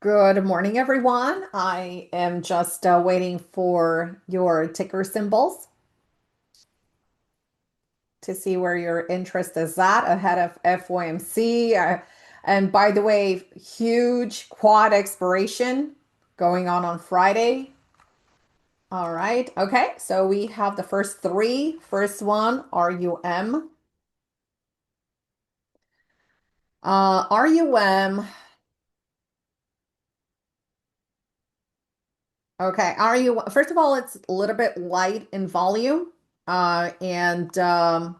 Good morning, everyone. I am just waiting for your ticker symbols to see where your interest is at ahead of FOMC. And by the way, huge quad expiration going on Friday. All right. Okay. So we have the first three. First one, RUM. RUM. Okay. RU. First of all, it's a little bit light in volume. And I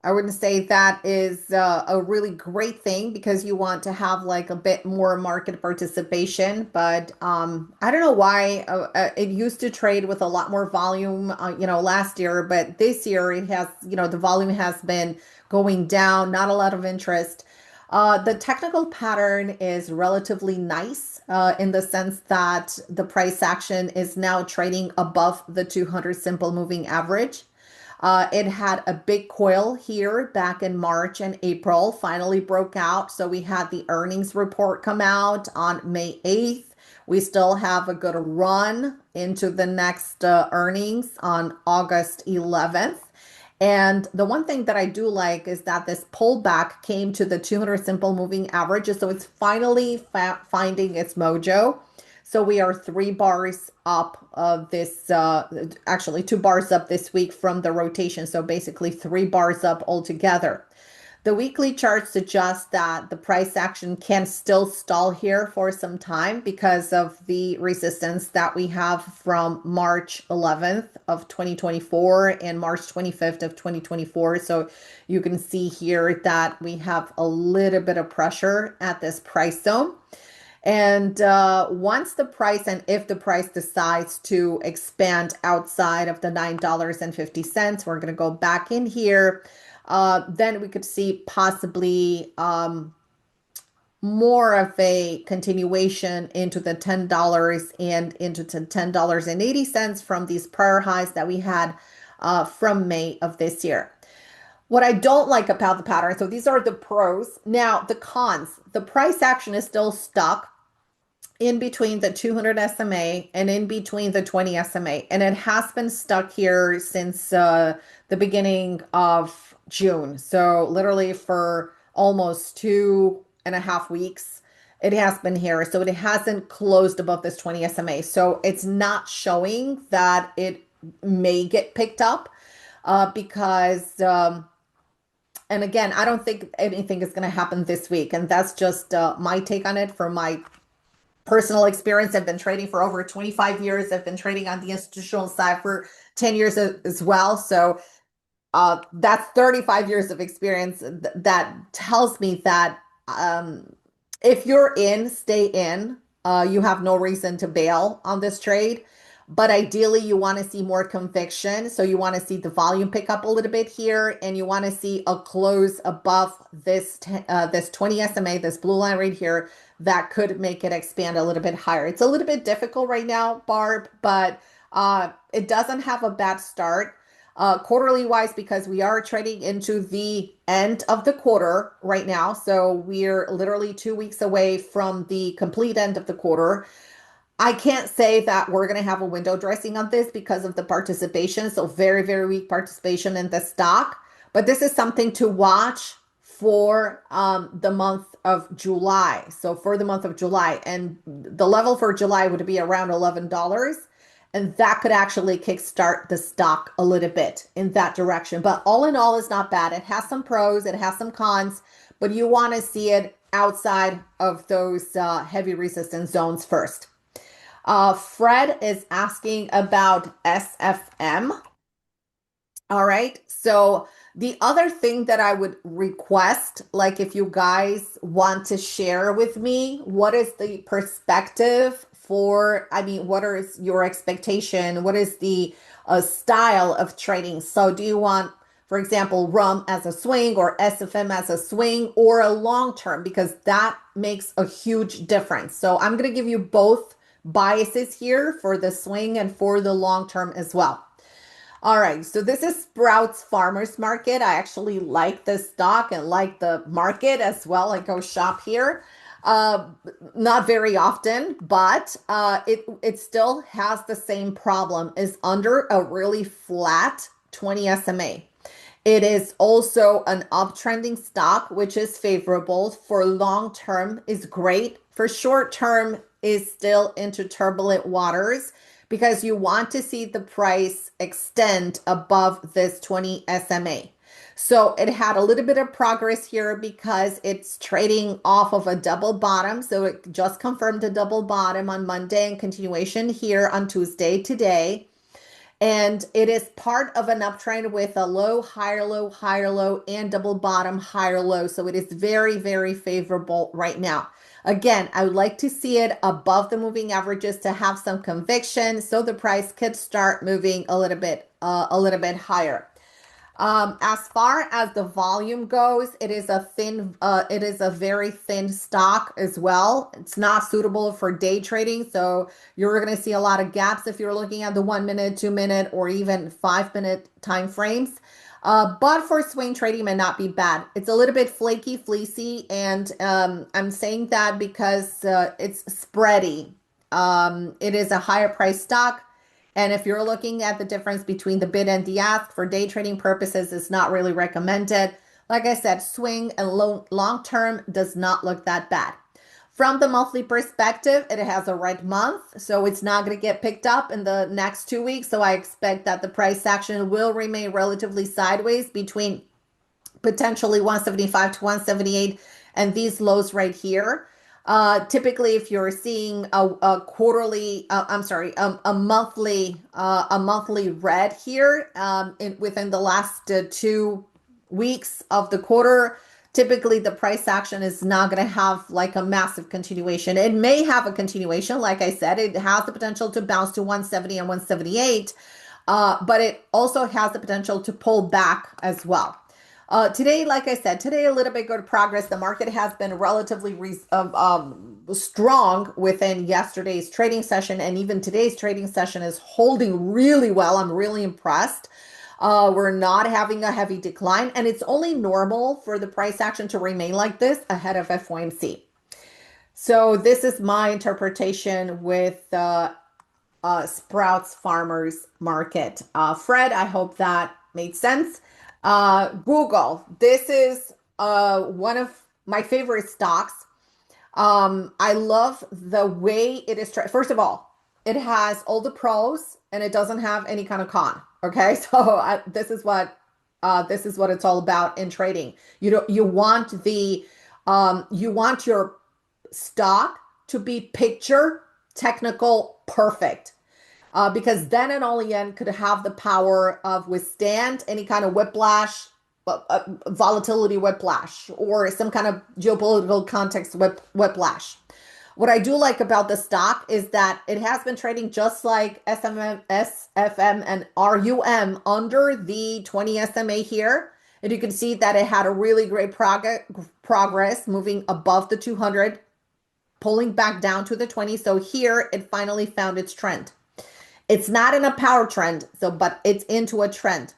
wouldn't say that is a really great thing because you want to have like a bit more market participation. But I don't know why it used to trade with a lot more volume, last year, but this year it has, the volume has been going down, not a lot of interest. The technical pattern is relatively nice in the sense that the price action is now trading above the 200 simple moving average. It had a big coil here back in March and April, finally broke out. So we had the earnings report come out on May 8th. We still have a good run into the next earnings on August 11th. And the one thing that I do like is that this pullback came to the 200 simple moving averages. So it's finally finding its mojo. So we are 3 bars up of this, actually 2 bars up this week from the rotation. So basically 3 bars up altogether. The weekly chart suggests that the price action can still stall here for some time because of the resistance that we have from March 11th of 2024 and March 25th of 2024. So you can see here that we have a little bit of pressure at this price zone. And once the price and if the price decides to expand outside of the $9.50, we're going to go back in here. Then we could see possibly more of a continuation into the $10 and into the $10.80 from these prior highs that we had from May of this year. What I don't like about the pattern, so these are the pros. Now, the cons, the price action is still stuck in between the 200 SMA and in between the 20 SMA. And it has been stuck here since the beginning of June. So literally for almost 2.5 weeks, it has been here. So it hasn't closed above this 20 SMA. So it's not showing that it may get picked up because and again, I don't think anything is going to happen this week. And that's just my take on it from my personal experience. I've been trading for over 25 years. I've been trading on the institutional side for 10 years as well. So that's 35 years of experience that tells me that if you're in, stay in. You have no reason to bail on this trade. But ideally, you want to see more conviction. So you want to see the volume pick up a little bit here, and you want to see a close above this 20 SMA, this blue line right here, that could make it expand a little bit higher. It's a little bit difficult right now, Barb, but it doesn't have a bad start. Quarterly wise, because we are trading into the end of the quarter right now. So we're literally 2 weeks away from the complete end of the quarter. I can't say that we're going to have a window dressing on this because of the participation. So very, very weak participation in the stock. But this is something to watch for the month of July. So for the month of July, and the level for July would be around $11. And that could actually kickstart the stock a little bit in that direction. But all in all, it's not bad. It has some pros, it has some cons, but you want to see it outside of those heavy resistance zones first. Fred is asking about SFM. All right. So the other thing that I would request, like if you guys want to share with me, what is the perspective for, I mean, what is your expectation? What is the style of trading? So do you want, for example, RUM as a swing or SFM as a swing or a long term? Because that makes a huge difference. So I'm going to give you both biases here for the swing and for the long term as well. All right, so this is Sprouts Farmers Market. I actually like this stock and like the market as well. I go shop here. Uh, Not very often, but it still has the same problem. Is under a really flat 20 SMA. It is also an uptrending stock, which is favorable for long term is great. For short term is still into turbulent waters because you want to see the price extend above this 20 SMA. So it had a little bit of progress here because it's trading off of a double bottom. So it just confirmed a double bottom on Monday and continuation here on Tuesday today. And it is part of an uptrend with a low, higher low, higher low, and double bottom, higher low. So it is very, very favorable right now. Again, I would like to see it above the moving averages to have some conviction so the price could start moving a little bit higher. As far as the volume goes, it is a very thin stock as well. It's not suitable for day trading, so you're going to see a lot of gaps if you're looking at the 1 minute, 2 minute, or even 5 minute time frames. But for swing trading, it may not be bad. It's a little bit flaky, fleecy, and I'm saying that because it's spready. It is a higher price stock. And if you're looking at the difference between the bid and the ask for day trading purposes, it's not really recommended. Like I said, swing and long term does not look that bad. From the monthly perspective, it has a red month, so it's not going to get picked up in the next 2 weeks. So I expect that the price action will remain relatively sideways between potentially 175 to 178 and these lows right here. Typically, if you're seeing a quarterly, I'm sorry, a monthly red here within the last 2 weeks of the quarter, typically the price action is not going to have like a massive continuation. It may have a continuation, like I said, it has the potential to bounce to 170 and 178, but it also has the potential to pull back as well. Today, like I said, today a little bit good progress. The market has been relatively strong within yesterday's trading session, and even today's trading session is holding really well. I'm really impressed. We're not having a heavy decline, and it's only normal for the price action to remain like this ahead of FOMC. So this is my interpretation with Sprouts Farmers Market. Fred, I hope that made sense. Google. This is one of my favorite stocks. I love the way it is. First of all, it has all the pros and it doesn't have any kind of con. Okay, so this is what it's all about in trading. You want you want your stock to be picture technical perfect, because then and only then could have the power of withstand any kind of whiplash, volatility whiplash, or some kind of geopolitical context whiplash. What I do like about the stock is that it has been trading just like SFM and RUM under the 20 SMA here. And you can see that it had a really great progress moving above the 200, pulling back down to the 20. So here it finally found its trend. It's not in a power trend, but it's into a trend.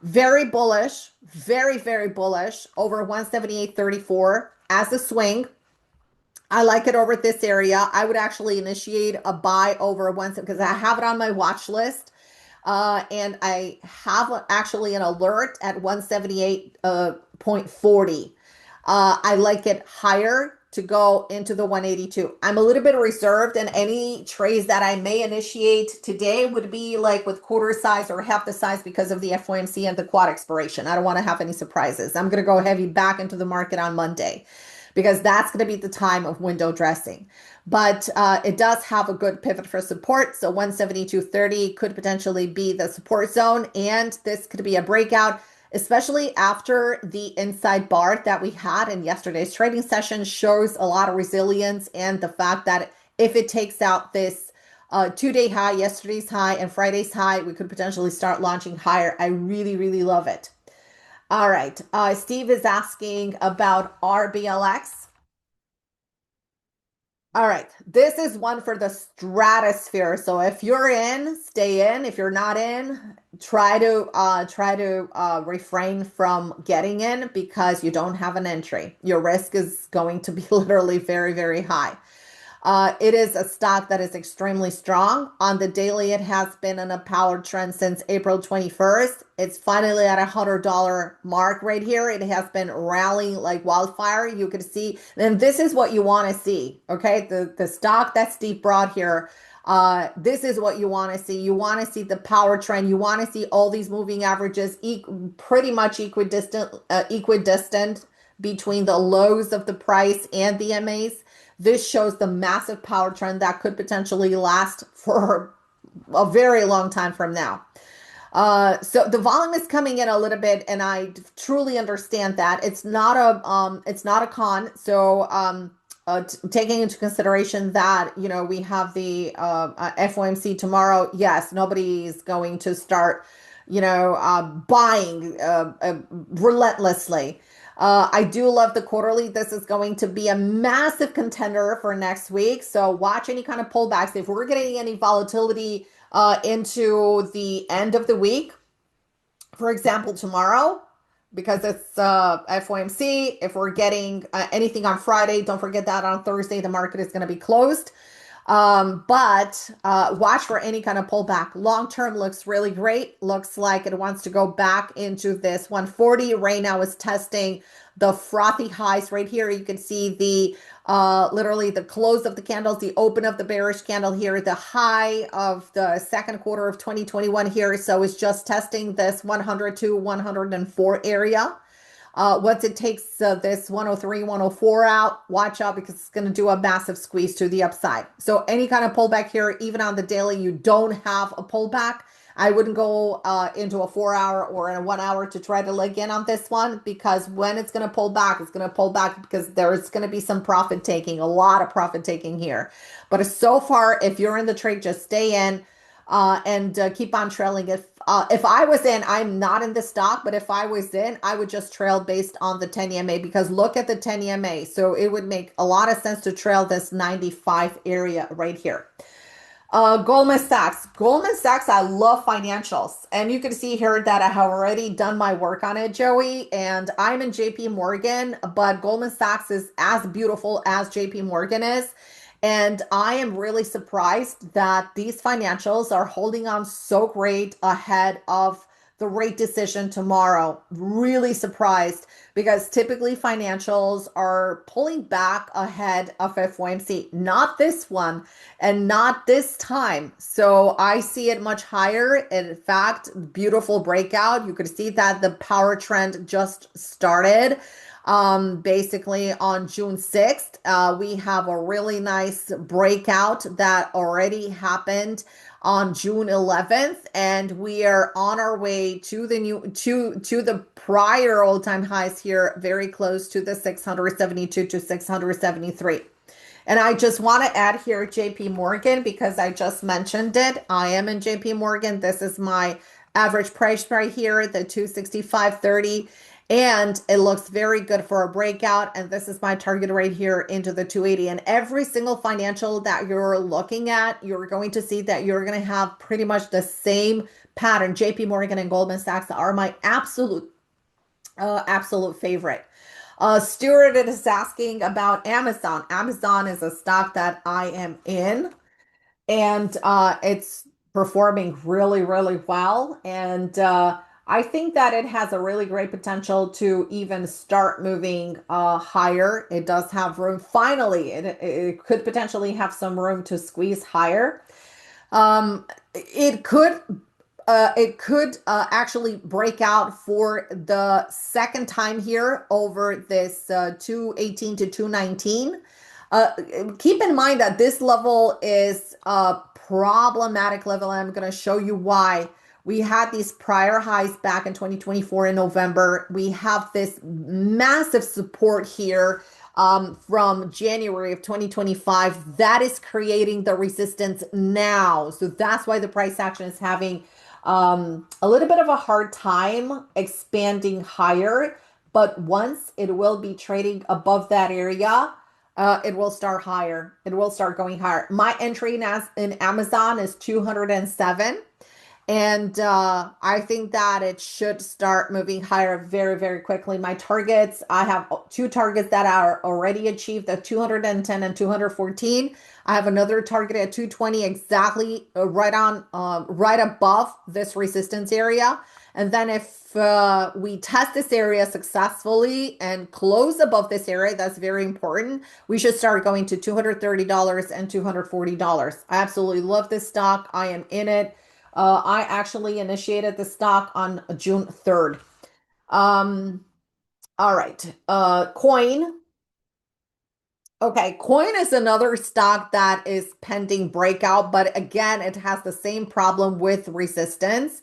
Very bullish, very, very bullish over 178.34 as a swing. I like it over this area. I would actually initiate a buy over one because I have it on my watch list. And I have actually an alert at 178.40. I like it higher to go into the 182. I'm a little bit reserved, and any trades that I may initiate today would be like with quarter size or half the size because of the FOMC and the quad expiration. I don't want to have any surprises. I'm going to go heavy back into the market on Monday because that's going to be the time of window dressing. But it does have a good pivot for support. So 172.30 could potentially be the support zone, and this could be a breakout, especially after the inside bar that we had in yesterday's trading session shows a lot of resilience, and the fact that if it takes out this 2-day high, yesterday's high, and Friday's high, we could potentially start launching higher. I really, really love it. All right. Steve is asking about RBLX. All right, this is one for the stratosphere. So if you're in, stay in. If you're not in, try to refrain from getting in because you don't have an entry. Your risk is going to be literally very, very high. It is a stock that is extremely strong. On the daily, it has been in a power trend since April 21st. It's finally at a $100 mark right here. It has been rallying like wildfire. You can see, and this is what you want to see. Okay, the stock that's deep broad here. This is what you want to see. You want to see the power trend. You want to see all these moving averages pretty much equidistant between the lows of the price and the MAs. This shows the massive power trend that could potentially last for a very long time from now. So the volume is coming in a little bit, and I truly understand that it's not a con. So taking into consideration that we have the FOMC tomorrow, yes, nobody's going to start buying relentlessly. I do love the quarterly. This is going to be a massive contender for next week. So watch any kind of pullbacks. If we're getting any volatility into the end of the week, for example, tomorrow, because it's FOMC, if we're getting anything on Friday, don't forget that on Thursday, the market is going to be closed. But watch for any kind of pullback. Long term looks really great. Looks like it wants to go back into this 140. Right now is testing the frothy highs right here. You can see the literally the close of the candles, the open of the bearish candle here, the high of the second quarter of 2021 here. So it's just testing this 100 to 104 area. Once it takes this 103, 104 out, watch out because it's going to do a massive squeeze to the upside. So any kind of pullback here, even on the daily, you don't have a pullback. I wouldn't go into a 4 hour or in a 1 hour to try to leg in on this one because when it's going to pull back, it's going to pull back because there's going to be some profit taking, a lot of profit taking here. But so far, if you're in the trade, just stay in and keep on trailing. If I was in, I'm not in the stock, but if I was in, I would just trail based on the 10 EMA because look at the 10 EMA. So it would make a lot of sense to trail this 95 area right here. Goldman Sachs. Goldman Sachs, I love financials. And you can see here that I have already done my work on it, Joey. And I'm in JP Morgan, but Goldman Sachs is as beautiful as JP Morgan is. And I am really surprised that these financials are holding on so great ahead of the rate decision tomorrow. Really surprised because typically financials are pulling back ahead of FOMC. Not this one and not this time. So I see it much higher. In fact, beautiful breakout. You could see that the power trend just started. Basically on June 6th, we have a really nice breakout that already happened on June 11th, and we are on our way to the prior all-time highs here, very close to the 672 to 673. And I just want to add here JP Morgan because I just mentioned it. I am in JP Morgan. This is my average price right here, the 265.30. And it looks very good for a breakout. And this is my target right here into the 280. And every single financial that you're looking at, you're going to see that you're going to have pretty much the same pattern. JP Morgan and Goldman Sachs are my absolute favorite. Stuart is asking about Amazon. Amazon is a stock that I am in, and it's performing really, really well. And I think that it has a really great potential to even start moving higher. It does have room. Finally, it could potentially have some room to squeeze higher. Um, it could actually break out for the second time here over this 218 to 219. Uh, Keep in mind that this level is a problematic level, and I'm going to show you why. We had these prior highs back in 2024 in November. We have this massive support here from January of 2025 that is creating the resistance now. So that's why the price action is having a little bit of a hard time expanding higher. But once it will be trading above that area, It will start higher. It will start going higher. My entry in Amazon is 207. And I think that it should start moving higher very, very quickly. My targets, I have two targets that are already achieved at 210 and 214. I have another target at 220, exactly right above this resistance area. And then if we test this area successfully and close above this area, that's very important. We should start going to $230 and $240. I absolutely love this stock. I am in it. I actually initiated the stock on June 3rd. Um, all right. Coin. Okay, Coin is another stock that is pending breakout, but again, it has the same problem with resistance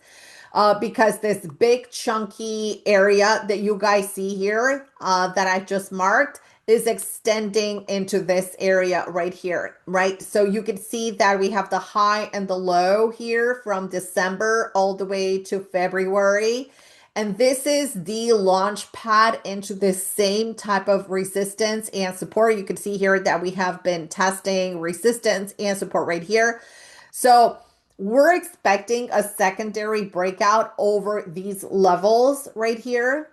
because this big chunky area that you guys see here that I just marked is extending into this area right here, right? So you can see that we have the high and the low here from December all the way to February. And this is the launch pad into the same type of resistance and support. You can see here that we have been testing resistance and support right here. So we're expecting a secondary breakout over these levels right here.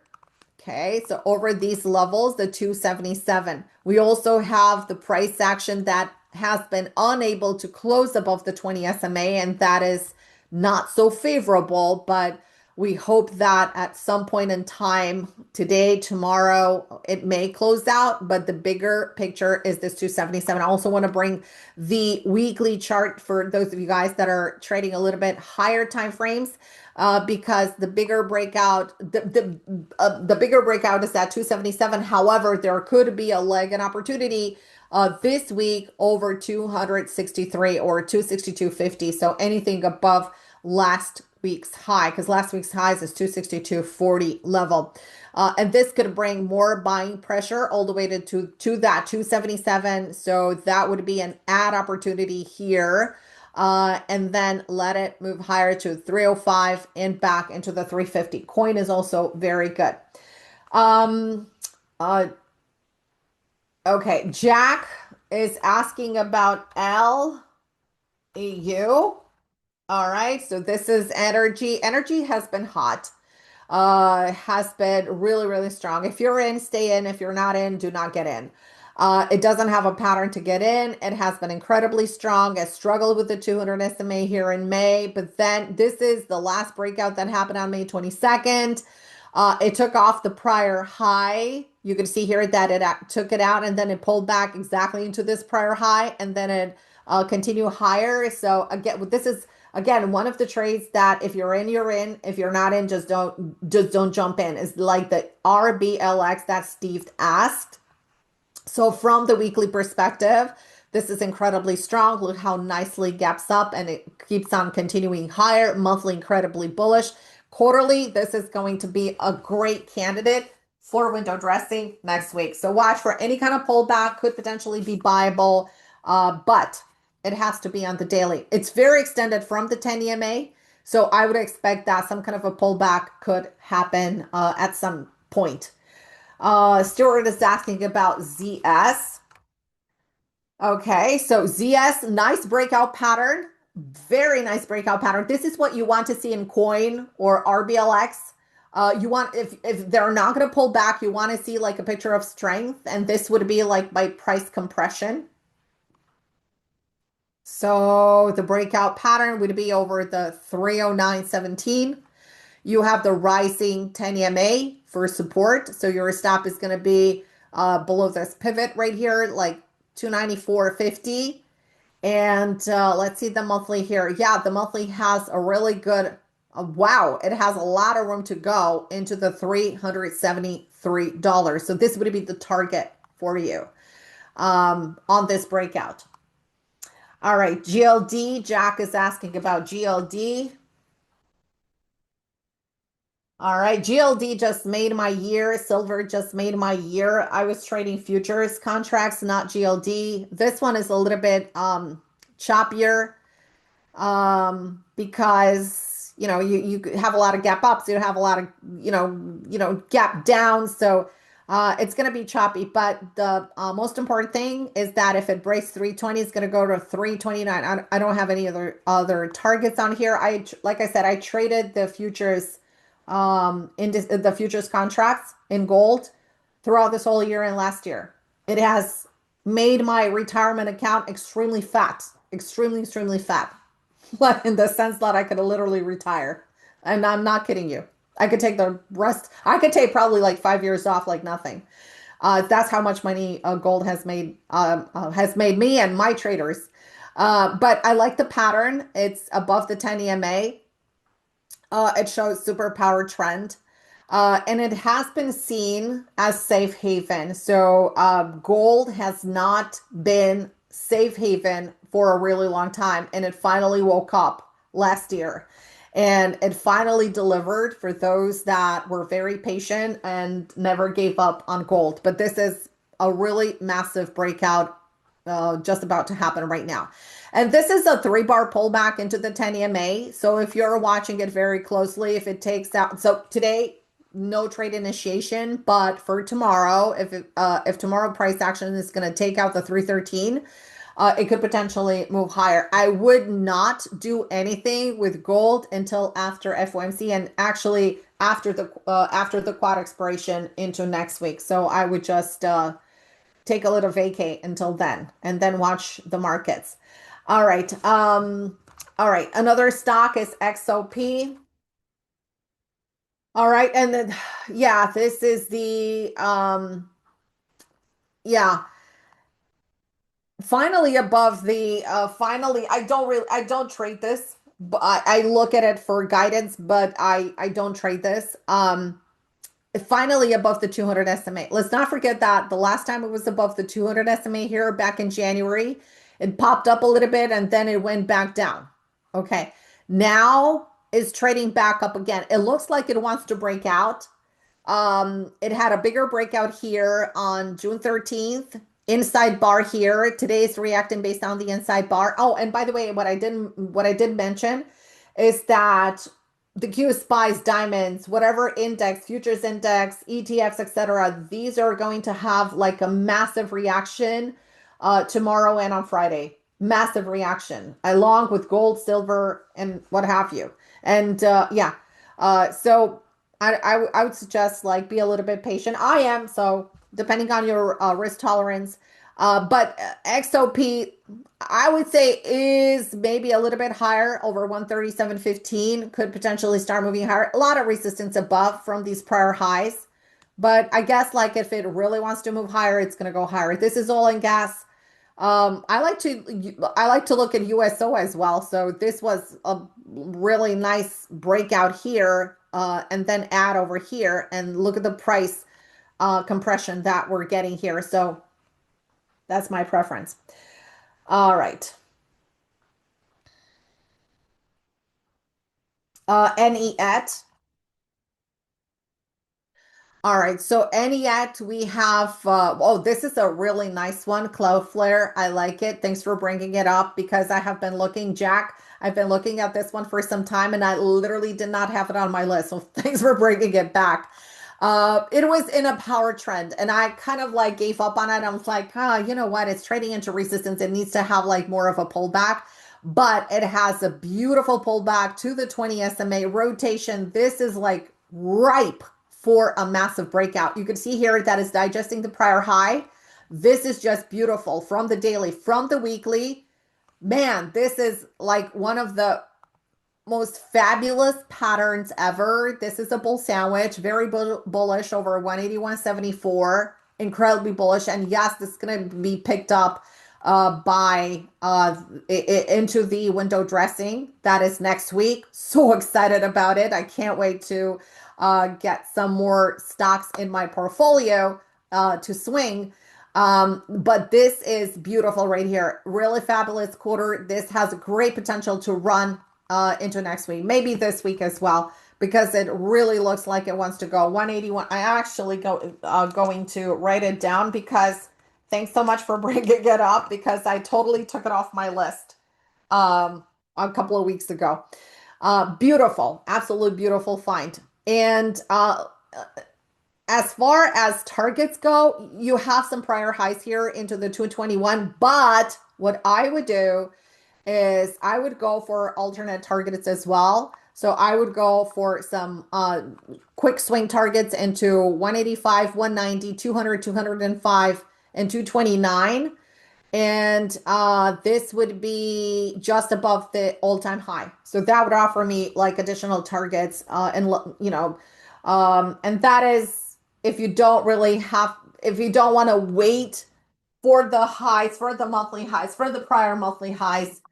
Okay, so over these levels, the 277. We also have the price action that has been unable to close above the 20 SMA, and that is not so favorable, but we hope that at some point in time, today, tomorrow, it may close out. But the bigger picture is this 277. I also want to bring the weekly chart for those of you guys that are trading a little bit higher time frames because the bigger breakout, the bigger breakout is at 277. However, there could be a leg and opportunity this week over 263 or 262.50. So anything above last week's high, because last week's highs is 262.40 level. And this could bring more buying pressure all the way to that 277. So that would be an add opportunity here. And then let it move higher to 305 and back into the 350. Coin is also very good. Um, uh, okay, Jack is asking about LEU. All right, so this is energy. Energy has been hot, has been really, really strong. If you're in, stay in. If you're not in, do not get in. It doesn't have a pattern to get in. It has been incredibly strong. It struggled with the 200 SMA here in May, but then this is the last breakout that happened on May 22nd. It took off the prior high. You can see here that it took it out and then it pulled back exactly into this prior high and then it continued higher. So again, this is again one of the trades that if you're in, you're in. If you're not in, just don't jump in. It's like the RBLX that Steve asked. So from the weekly perspective, this is incredibly strong. Look how nicely gaps up and it keeps on continuing higher. Monthly, incredibly bullish. Quarterly, this is going to be a great candidate for window dressing next week. So watch for any kind of pullback, could potentially be buyable, but it has to be on the daily. It's very extended from the 10 EMA. So I would expect that some kind of a pullback could happen at some point. Stuart is asking about ZS. Okay, so ZS, nice breakout pattern. Very nice breakout pattern. This is what you want to see in coin or RBLX. You want if they're not going to pull back, you want to see like a picture of strength, and this would be like by price compression. So the breakout pattern would be over the 309.17. You have the rising 10 EMA for support. So your stop is going to be below this pivot right here, like 294.50. And let's see the monthly here. Yeah, the monthly has a really good, wow, it has a lot of room to go into the $373. So this would be the target for you on this breakout. All right, GLD. Jack is asking about GLD. All right, GLD just made my year. Silver just made my year. I was trading futures contracts, not GLD. This one is a little bit choppier because you have a lot of gap ups, you have a lot of gap downs. So It's going to be choppy, but the most important thing is that if it breaks 320, it's going to go to 329. I don't have any other targets on here. Like I said, I traded the futures in the futures contracts in gold throughout this whole year and last year. It has made my retirement account extremely fat, extremely fat. In the sense that I could literally retire. And I'm not kidding you. I could take the rest, I could take probably like 5 years off like nothing. That's how much money gold has made me and my traders. But I like the pattern. It's above the 10 EMA. It shows superpower trend. And it has been seen as safe haven. So gold has not been safe haven for a really long time. And it finally woke up last year. And it finally delivered for those that were very patient and never gave up on gold. But this is a really massive breakout just about to happen right now. And this is a 3 bar pullback into the 10 EMA. So if you're watching it very closely, if it takes out, so today, no trade initiation, but for tomorrow, if tomorrow price action is going to take out the 313, it could potentially move higher. I would not do anything with gold until after FOMC and actually after the quad expiration into next week. So I would just take a little vacay until then and then watch the markets. All right. All right. Another stock is XOP. All right. And then yeah, this is the yeah, finally above the finally I don't trade this. But I look at it for guidance, but I don't trade this. Finally above the 200 SMA. Let's not forget that the last time it was above the 200 SMA here back in January, it popped up a little bit and then it went back down. Okay. Now is trading back up again. It looks like it wants to break out. It had a bigger breakout here on June 13th. Inside bar here. Today is reacting based on the inside bar. Oh, and by the way, what I did mention is that the Q spies, diamonds, whatever index, futures index, ETFs, etc. These are going to have like a massive reaction tomorrow and on Friday. Massive reaction, along with gold, silver, and what have you. And yeah, so I would suggest like be a little bit patient. I am, so depending on your risk tolerance. But XOP, I would say is maybe a little bit higher over 137.15, could potentially start moving higher. A lot of resistance above from these prior highs. But I guess like if it really wants to move higher, it's going to go higher. This is oil and gas. I like to look at USO as well. So this was a really nice breakout here, and then add over here and look at the price compression that we're getting here. So that's my preference. All right. NEAT. All right, so NEAT, we have, oh, this is a really nice one, Cloudflare. I like it. Thanks for bringing it up because I have been looking, Jack, I've been looking at this one for some time and I literally did not have it on my list. So thanks for bringing it back. It was in a power trend and I kind of like gave up on it. I was like, you know what? It's trading into resistance. It needs to have like more of a pullback, but it has a beautiful pullback to the 20 SMA rotation. This is like ripe for a massive breakout. You can see here that is digesting the prior high. This is just beautiful from the daily, from the weekly. Man, this is like one of the most fabulous patterns ever. This is a bull sandwich, very bullish over 181.74, incredibly bullish. And yes, this is going to be picked up by into the window dressing. That is next week. So excited about it. I can't wait to get some more stocks in my portfolio to swing. But this is beautiful right here. Really fabulous quarter. This has great potential to run into next week, maybe this week as well, because it really looks like it wants to go 181. I actually going to write it down because thanks so much for bringing it up because I totally took it off my list a couple of weeks ago. Beautiful, absolute beautiful find. And as far as targets go, you have some prior highs here into the 221. But what I would do is I would go for alternate targets as well. So I would go for some quick swing targets into 185, 190, 200, 205, and 229. And this would be just above the all-time high. So that would offer me like additional targets, and that is if you don't really have, if you don't want to wait for the highs, for the monthly highs, for the prior monthly highs,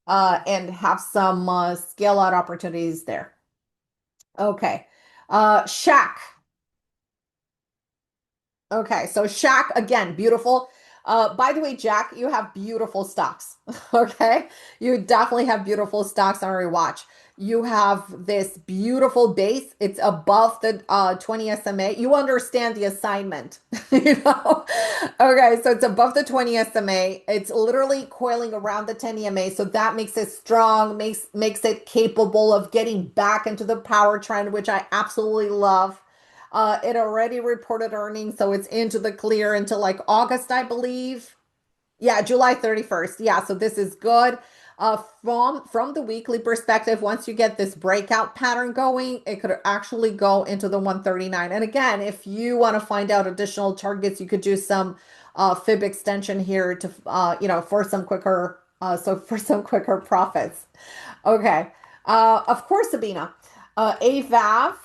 and have some scale out opportunities there. Okay. Shack. Okay, so Shaq again, beautiful. By the way, Jack, you have beautiful stocks. Okay, you definitely have beautiful stocks on your watch. You have this beautiful base. It's above the 20 SMA. You understand the assignment, you know? Okay, so it's above the 20 SMA. It's literally coiling around the 10 EMA, so that makes it strong, makes it capable of getting back into the power trend, which I absolutely love. It already reported earnings, so it's into the clear until like August, I believe. Yeah, July 31st. Yeah, so this is good. From the weekly perspective, once you get this breakout pattern going, it could actually go into the 139. And again, if you want to find out additional targets, you could do some fib extension here to for some quicker for some quicker profits. Okay. Of course, Sabina. AVAV.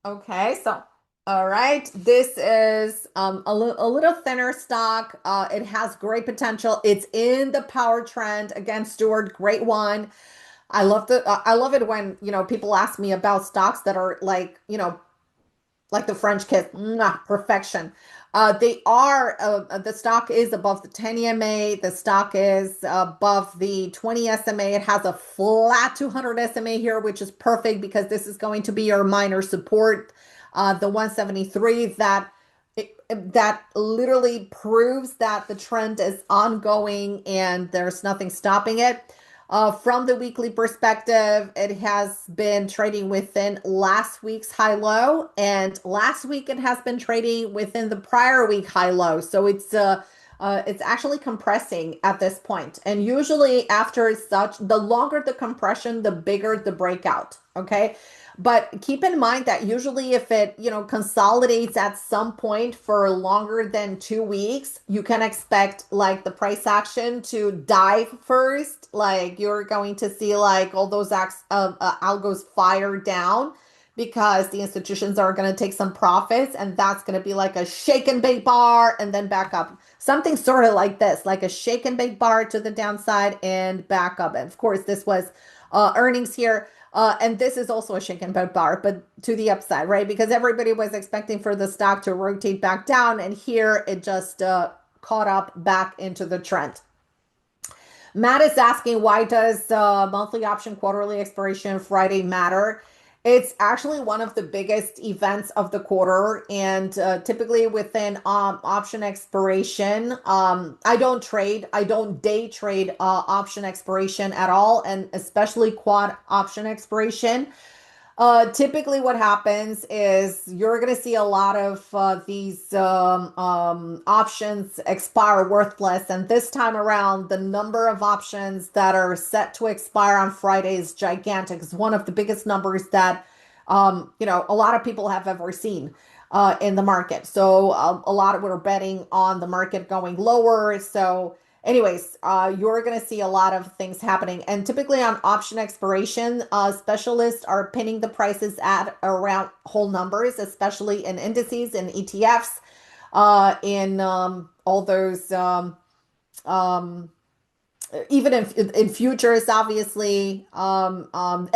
Okay, so all right, this is a little thinner stock. It has great potential. It's in the power trend. Again, Stewart, great one. I love it when people ask me about stocks that are like the French kiss, mwah, perfection. The stock is above the 10 EMA. The stock is above the 20 SMA. It has a flat 200 SMA here, which is perfect because this is going to be your minor support. The 173 that literally proves that the trend is ongoing and there's nothing stopping it. From the weekly perspective, it has been trading within last week's high low, and last week it has been trading within the prior week high low. So it's actually compressing at this point. And usually after such, the longer the compression, the bigger the breakout. Okay. But keep in mind that usually if it, consolidates at some point for longer than 2 weeks, you can expect like the price action to dive first. Like you're going to see like all those algos fire down because the institutions are going to take some profits, and that's going to be like a shake and bake bar and then back up. Something sort of like this, like a shake and bake bar to the downside and back up. And of course, this was earnings here. And this is also a shake and bake bar, but to the upside, right? Because everybody was expecting for the stock to rotate back down, and here it just caught up back into the trend. Matt is asking, why does monthly option quarterly expiration Friday matter? It's actually one of the biggest events of the quarter, and typically within option expiration, I don't day trade option expiration at all, and especially quad option expiration. Typically, what happens is you're going to see a lot of these options expire worthless. And this time around, the number of options that are set to expire on Friday is gigantic. It's one of the biggest numbers that, a lot of people have ever seen in the market. So a lot of were betting on the market going lower. So anyways, you're going to see a lot of things happening. And typically on option expiration, specialists are pinning the prices at around whole numbers, especially in indices and ETFs, in all those, um, even in futures, obviously. And